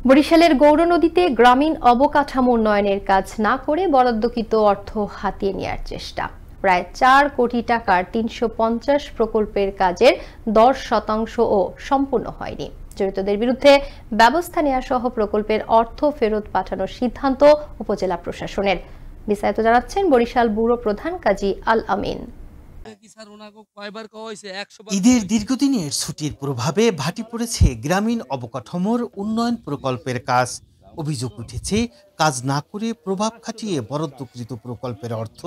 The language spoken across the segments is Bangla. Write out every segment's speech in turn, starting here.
বরিশালের গৌরনদীতে গ্রামীণ অবকাঠামো উন্নয়নের কাজ না করে বরাদ্দকৃত অর্থ হাতিয়ে নেওয়ার চেষ্টা। প্রায় ৪ কোটি টাকার ৩৫০ প্রকল্পের কাজের ১০%ও সম্পূর্ণ হয়নি। জড়িতদের বিরুদ্ধে ব্যবস্থা নেওয়া সহ প্রকল্পের অর্থ ফেরত পাঠানোর সিদ্ধান্ত উপজেলা প্রশাসনের। বিস্তারিত জানাচ্ছেন বরিশাল ব্যুরো প্রধান কাজী আল আমিন। ঈদের দীর্ঘদিনের ছুটির প্রভাবে ভাটি পড়েছে গ্রামীণ অবকাঠামোর উন্নয়ন প্রকল্পের কাজ। অভিযোগ উঠেছে, কাজ না করে প্রভাব খাটিয়ে বরাদ্দকৃত প্রকল্পের অর্থ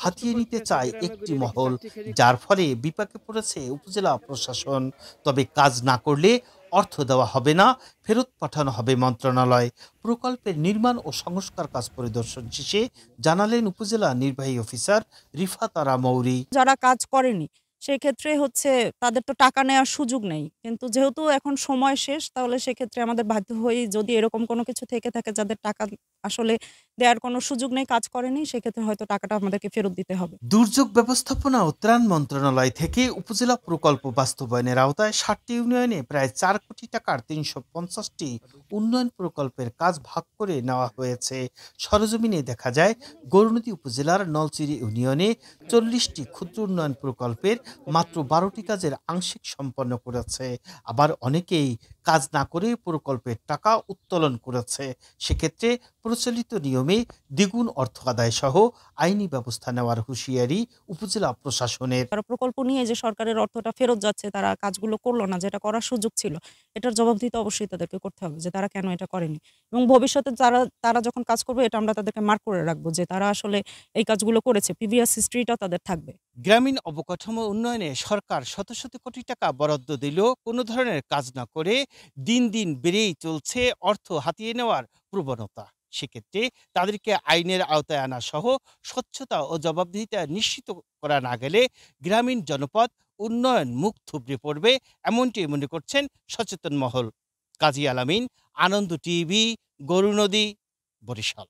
হাতিয়ে নিতে চায় একটি মহল, যার ফলে বিপাকে পড়েছে উপজেলা প্রশাসন। তবে কাজ না করলে অর্থ দেওয়া হবে না, ফেরত পাঠানো হবে মন্ত্রণালয়। প্রকল্পের নির্মাণ ও সংস্কার কাজ পরিদর্শন শেষে জানালেন উপজেলা নির্বাহী অফিসার রিফাত আরা মৌরি। যারা কাজ করেনি সেক্ষেত্রে তাদের তো টাকা নেওয়ার সুযোগ নেই, কিন্তু যেহেতু এখন সময় শেষ, তাহলে সেক্ষেত্রে আমাদের বাধ্য হয়েই, যদি এরকম কোনো কিছু থেকে থাকে যাদের টাকা আসলে দেওয়ার কোনো সুযোগ নেই, কাজ করেনি, সেক্ষেত্রে হয়তো টাকাটা আমাদেরকে ফেরত দিতে হবে। দুর্যোগ ব্যবস্থাপনা ও ত্রাণ মন্ত্রণালয় থেকে উপজেলা প্রকল্প বাস্তবায়নের আওতায় ৬০টি ইউনিয়নে প্রায় ৪ কোটি টাকার ৩৫০টি উন্নয়ন প্রকল্পের কাজ ভাগ করে নেওয়া হয়েছে। সরেজমিনে দেখা যায়, গৌরনদী উপজেলার নলচিরি ইউনিয়নে ৪০টি ক্ষুদ্র উন্নয়ন প্রকল্পের মাত্র ১২টি কাজের আংশিক সম্পন্ন করেছে। আবার অনেকেই কাজ না করে প্রকল্পের টাকা উত্তোলন করেছে। সেক্ষেত্রে প্রচলিত নিয়মে দ্বিগুণ অর্থ আদায় সহ আইনি ব্যবস্থা নেওয়ার হুঁশিয়ারি উপজেলা প্রশাসনের। তারা প্রকল্প নিয়ে যে সরকারের অর্থটা ফেরত যাচ্ছে, তারা কাজগুলো করলো না, যেটা করার সুযোগ ছিল, এটার জবাবদিহিতা অবশ্যই তাদেরকে করতে হবে যে তারা কেন এটা করেনি, এবং ভবিষ্যতে তারা যখন কাজ করবে, এটা আমরা তাদেরকে মার্ক করে রাখবো যে তারা আসলে এই কাজগুলো করেছে, প্রিভিয়াস হিস্ট্রিটা তাদের থাকবে। গ্রামীণ অবকাঠামো উন্নয়নে সরকার শত শত কোটি টাকা বরাদ্দ দিলেও কোনো ধরনের কাজ না করে দিন দিন বেড়েই চলছে অর্থ হাতিয়ে নেওয়ার প্রবণতা। সেক্ষেত্রে তাদেরকে আইনের আওতায় আনা সহ স্বচ্ছতা ও জবাবদিহিতা নিশ্চিত করা না গেলে গ্রামীণ জনপদ উন্নয়ন মুখ থুবড়ে পড়বে, এমনটি মনে করছেন সচেতন মহল। কাজী আল আমিন, আনন্দ টিভি, গৌরনদী, বরিশাল।